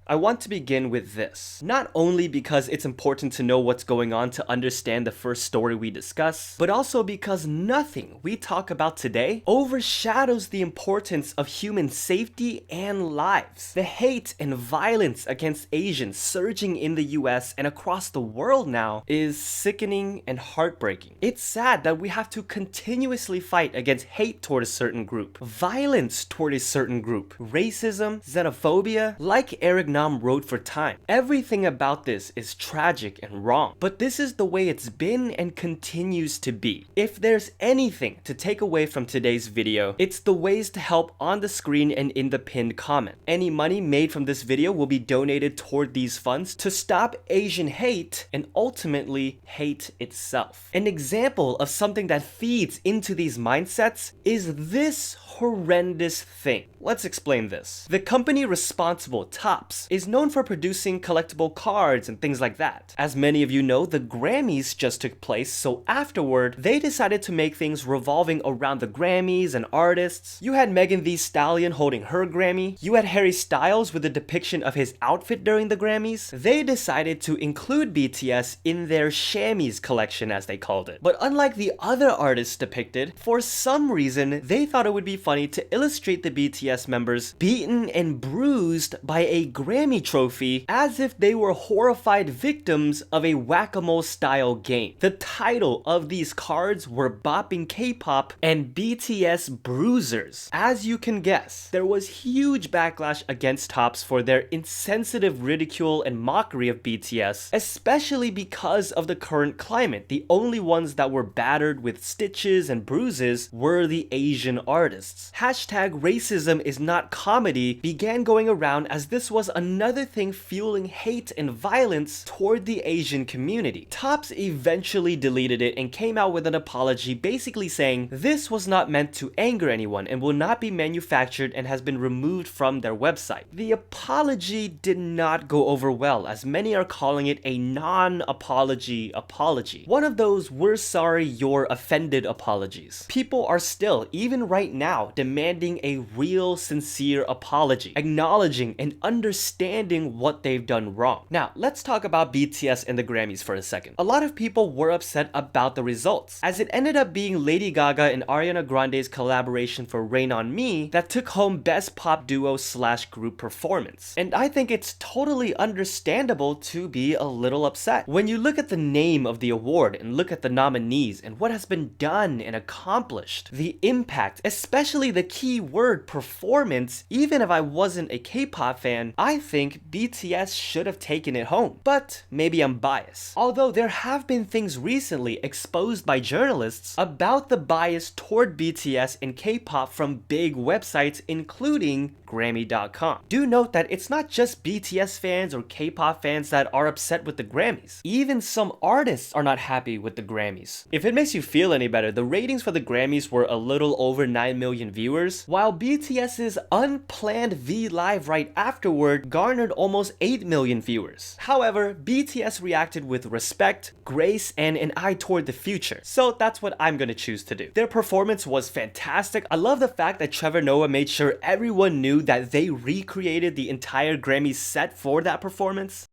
I want to begin with this. Not only because it's important to know what's going on to understand the first story we discuss, but also because nothing we talk about today overshadows the importance of human safety and lives. The hate and violence against Asians surging in the US and across the world now is sickening and heartbreaking. It's sad that we have to continuously fight against hate toward a certain group, violence toward a certain group, racism, xenophobia. Like Eric Nam wrote for Time, everything about this is tragic and wrong, but this is the way it's been and continues to be. If there's anything to take away from today's video, it's the ways to help on the screen and in the pinned comment. Any money made from this video will be donated toward these funds to stop Asian hate and ultimately hate itself. An example of something that feeds into these mindsets is this horrendous thing. Let's explain this. The company responsible, Topps, is known for producing collectible cards and things like that. As many of you know, the Grammys just took place, so afterward, they decided to make things revolving around the Grammys and artists. You had Megan Thee Stallion holding her Grammy. You had Harry Styles with a depiction of his outfit during the Grammys. They decided to include BTS in their Shammies collection, as they called it. But unlike the other artists depicted, for some reason, they thought it would be funny to illustrate the BTS members beaten and bruised by a Grammy trophy as if they were horrified victims of a whack-a-mole style game. The title of these cards were Bopping K-Pop and BTS Bruisers. As you can guess, there was huge backlash against Topps for their insensitive ridicule and mockery of BTS, especially because of the current climate. The only ones that were battered with stitches and bruises were the Asian artists. Hashtag racism is not comedy began going around as this was another thing fueling hate and violence toward the Asian community. Topps eventually deleted it and came out with an apology basically saying this was not meant to anger anyone and will not be manufactured and has been removed from their website. The apology did not go over well, as many are calling it a non-apology apology. One of those "we're sorry you're offended" apologies. People are still, even right now, demanding a real, sincere apology, acknowledging and understanding what they've done wrong. Now, let's talk about BTS and the Grammys for a second. A lot of people were upset about the results, as it ended up being Lady Gaga and Ariana Grande's collaboration for Rain on Me that took home Best Pop Duo / Group Performance. And I think it's totally understandable to be a little upset. When you look at the name of the award and look at the nominees and what has been done and accomplished, the impact, especially the key word performance, even if I wasn't a K-pop fan, I think BTS should have taken it home. But maybe I'm biased. Although there have been things recently exposed by journalists about the bias toward BTS and K-pop from big websites including Grammy.com. Do note that it's not just BTS fans or K-pop fans that are upset with the Grammys. Even some artists are not happy with the Grammys. If it makes you feel any better, the ratings for the Grammys were a little over 9 million viewers, while BTS's unplanned V Live right afterward garnered almost 8 million viewers. However, BTS reacted with respect, grace, and an eye toward the future. So that's what I'm gonna choose to do. Their performance was fantastic. I love the fact that Trevor Noah made sure everyone knew that they recreated the entire Grammy set for that performance.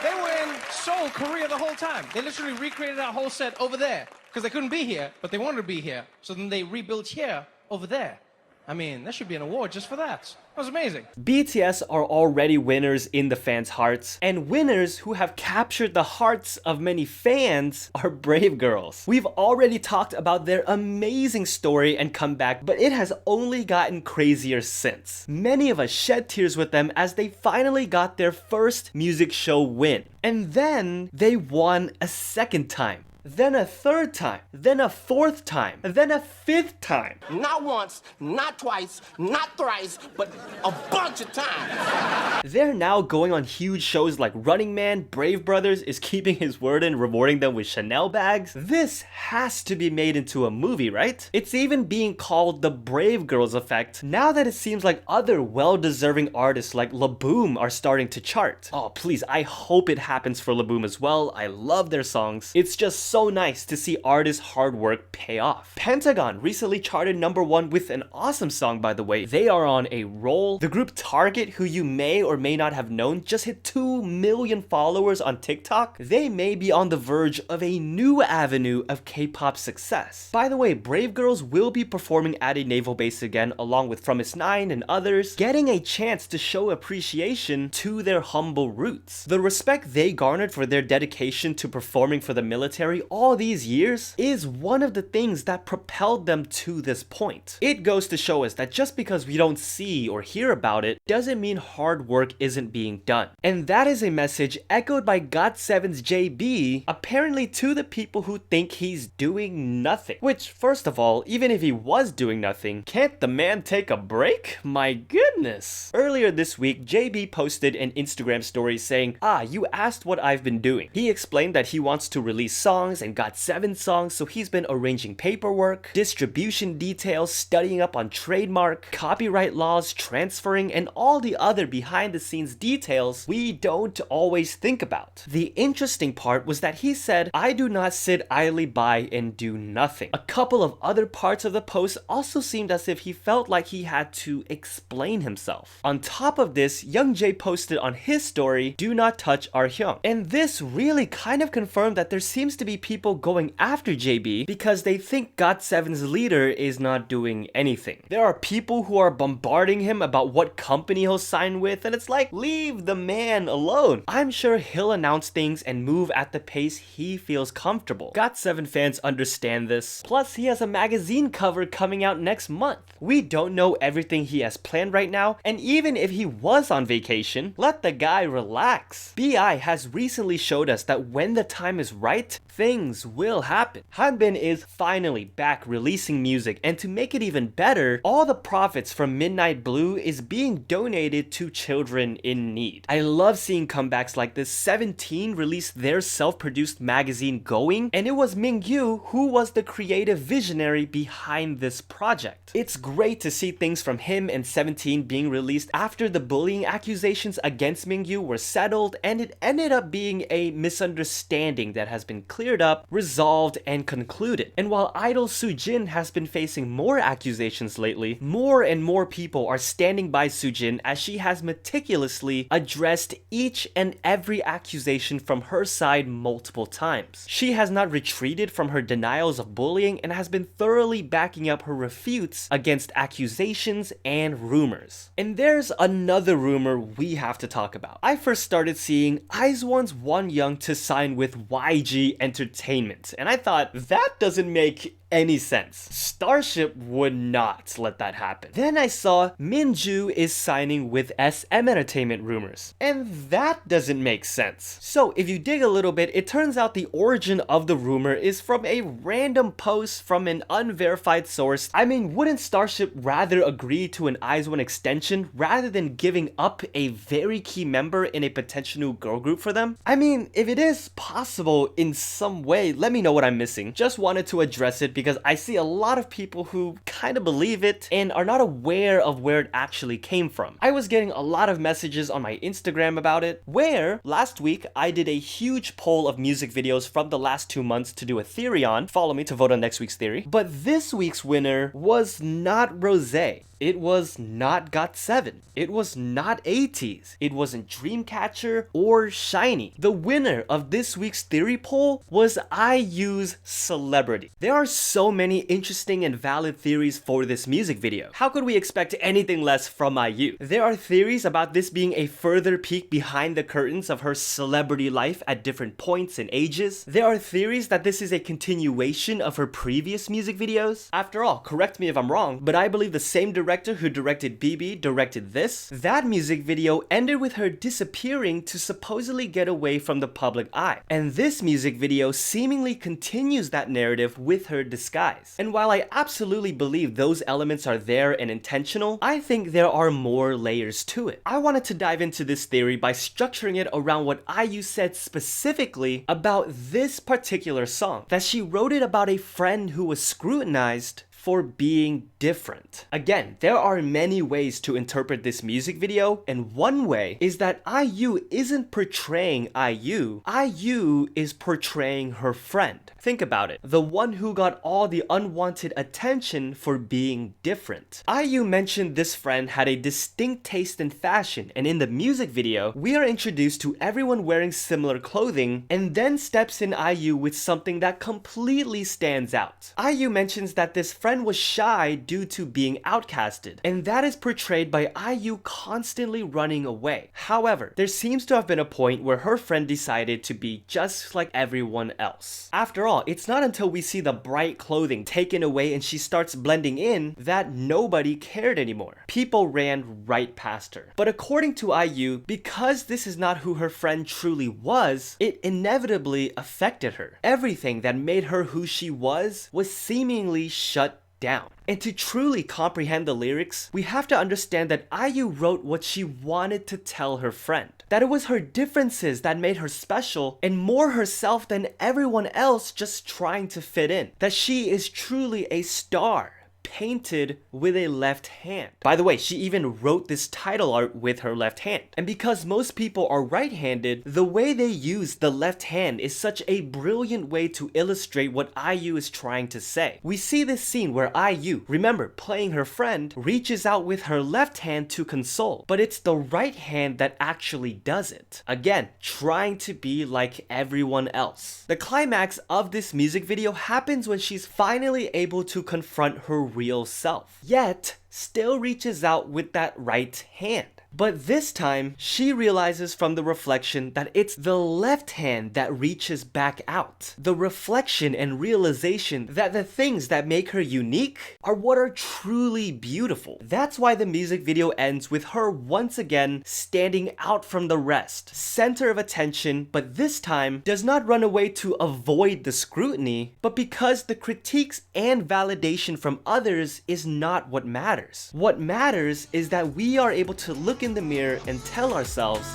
They were in Seoul, Korea the whole time. They literally recreated that whole set over there because they couldn't be here, but they wanted to be here. So then they rebuilt here over there. I mean, there should be an award just for that. That was amazing. BTS are already winners in the fans' hearts, and winners who have captured the hearts of many fans are Brave Girls. We've already talked about their amazing story and comeback, but it has only gotten crazier since. Many of us shed tears with them as they finally got their first music show win. And then they won a second time. Then a third time, then a fourth time, then a fifth time. Not once, not twice, not thrice, but a bunch of times. They're now going on huge shows like Running Man. Brave Brothers is keeping his word and rewarding them with Chanel bags. This has to be made into a movie, right? It's even being called the Brave Girls effect now that it seems like other well-deserving artists like LABOUM are starting to chart. Oh, please, I hope it happens for LABOUM as well. I love their songs. It's just so so nice to see artists' hard work pay off. Pentagon recently charted #1 with an awesome song, by the way. They are on a roll. The group Target, who you may or may not have known, just hit 2 million followers on TikTok. They may be on the verge of a new avenue of K-pop success. By the way, Brave Girls will be performing at a naval base again, along with From Is 9 and others, getting a chance to show appreciation to their humble roots. The respect they garnered for their dedication to performing for the military all these years is one of the things that propelled them to this point. It goes to show us that just because we don't see or hear about it doesn't mean hard work isn't being done. And that is a message echoed by GOT7's JB, apparently to the people who think he's doing nothing. Which, first of all, even if he was doing nothing, can't the man take a break? My goodness. Earlier this week, JB posted an Instagram story saying, you asked what I've been doing. He explained that he wants to release songs and GOT7 songs, so he's been arranging paperwork, distribution details, studying up on trademark, copyright laws, transferring, and all the other behind the scenes details we don't always think about. The interesting part was that he said, I do not sit idly by and do nothing. A couple of other parts of the post also seemed as if he felt like he had to explain himself. On top of this, Young Jae posted on his story, do not touch our Hyung. And this really kind of confirmed that there seems to be people going after JB because they think GOT7's leader is not doing anything. There are people who are bombarding him about what company he'll sign with, and it's like, leave the man alone. I'm sure he'll announce things and move at the pace he feels comfortable. GOT7 fans understand this. Plus, he has a magazine cover coming out next month. We don't know everything he has planned right now, and even if he was on vacation, let the guy relax. BI has recently showed us that when the time is right, things will happen. Hanbin is finally back releasing music, and to make it even better, all the profits from Midnight Blue is being donated to children in need. I love seeing comebacks like this. 17 released their self-produced magazine Going, and it was MINGYU who was the creative visionary behind this project. It's great to see things from him and 17 being released after the bullying accusations against MINGYU were settled, and it ended up being a misunderstanding that has been cleared up, resolved, and concluded. And while idol SOOJIN has been facing more accusations lately, more and more people are standing by SOOJIN as she has meticulously addressed each and every accusation from her side multiple times. She has not retreated from her denials of bullying and has been thoroughly backing up her refutes against accusations and rumors. And there's another rumor we have to talk about. I first started seeing IZ*ONE's Wonyoung to sign with YG Entertainment, and I thought, that doesn't make any sense. Starship would not let that happen. Then I saw MINJU is signing with SM Entertainment rumors, and that doesn't make sense. So if you dig a little bit, it turns out the origin of the rumor is from a random post from an unverified source. I mean, wouldn't Starship rather agree to an IZ*ONE extension rather than giving up a very key member in a potential new girl group for them? I mean, if it is possible in some way, let me know what I'm missing. Just wanted to address it because I see a lot of people who kind of believe it and are not aware of where it actually came from. I was getting a lot of messages on my Instagram about it, where last week I did a huge poll of music videos from the last 2 months to do a theory on. Follow me to vote on next week's theory. But this week's winner was not Rosé. It was not GOT7. It was not ATEEZ. It wasn't Dreamcatcher or SHINee. The winner of this week's theory poll was IU's Celebrity. There are so many interesting and valid theories for this music video. How could we expect anything less from IU? There are theories about this being a further peek behind the curtains of her celebrity life at different points and ages. There are theories that this is a continuation of her previous music videos. After all, correct me if I'm wrong, but I believe the same director who directed BB directed this. That music video ended with her disappearing to supposedly get away from the public eye. And this music video seemingly continues that narrative with her disguise. And while I absolutely believe those elements are there and intentional, I think there are more layers to it. I wanted to dive into this theory by structuring it around what IU said specifically about this particular song. That she wrote it about a friend who was scrutinized for being different. Again, there are many ways to interpret this music video, and one way is that IU isn't portraying IU is portraying her friend. Think about it, the one who got all the unwanted attention for being different. IU mentioned this friend had a distinct taste in fashion, and in the music video, we are introduced to everyone wearing similar clothing, and then steps in IU with something that completely stands out. IU mentions that this friend was shy due to being outcasted, and that is portrayed by IU constantly running away. However, there seems to have been a point where her friend decided to be just like everyone else. After all, it's not until we see the bright clothing taken away and she starts blending in that nobody cared anymore. People ran right past her. But according to IU, because this is not who her friend truly was, it inevitably affected her. Everything that made her who she was seemingly shut down. And to truly comprehend the lyrics, we have to understand that IU wrote what she wanted to tell her friend. That it was her differences that made her special and more herself than everyone else just trying to fit in. That she is truly a star, painted with a left hand. By the way, she even wrote this title art with her left hand. And because most people are right-handed, the way they use the left hand is such a brilliant way to illustrate what IU is trying to say. We see this scene where IU, remember playing her friend, reaches out with her left hand to console, but it's the right hand that actually does it. Again, trying to be like everyone else. The climax of this music video happens when she's finally able to confront her real self, yet still reaches out with that right hand. But this time, she realizes from the reflection that it's the left hand that reaches back out. The reflection and realization that the things that make her unique are what are truly beautiful. That's why the music video ends with her once again standing out from the rest, center of attention, but this time does not run away to avoid the scrutiny, but because the critiques and validation from others is not what matters. What matters is that we are able to look in the mirror and tell ourselves,